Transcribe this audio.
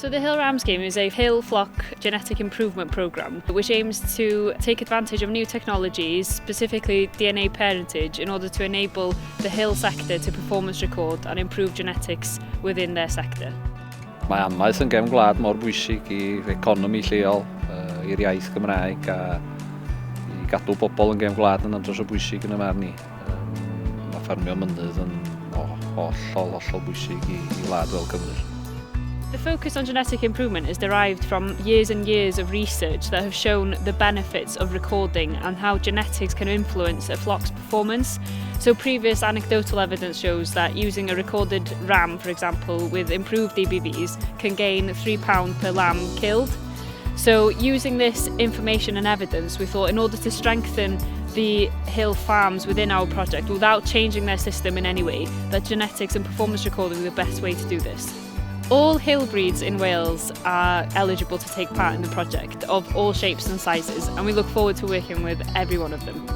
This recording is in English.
So the Hill Ram Scheme is a hill flock genetic improvement programme which aims to take advantage of new technologies, specifically DNA parentage, in order to enable the hill sector to performance record and improve genetics within their sector. Mae amaeth yn gefn gwlad mor bwysig i'r economi lleol, i'r iaith Gymraeg a i gadw bobl yn gefn gwlad yn andros o bwysig yn y marn ni. Mae ffarmio mynydd yn hollol bwysig i wlad fel Cymru. The focus on genetic improvement is derived from years and years of research that have shown the benefits of recording and how genetics can influence a flock's performance. So previous anecdotal evidence shows that using a recorded ram, for example, with improved EBVs can gain £3 per lamb killed. So using this information and evidence, we thought in order to strengthen the hill farms within our project without changing their system in any way, that genetics and performance recording are the best way to do this. All hill breeds in Wales are eligible to take part in the project of all shapes and sizes, and we look forward to working with every one of them.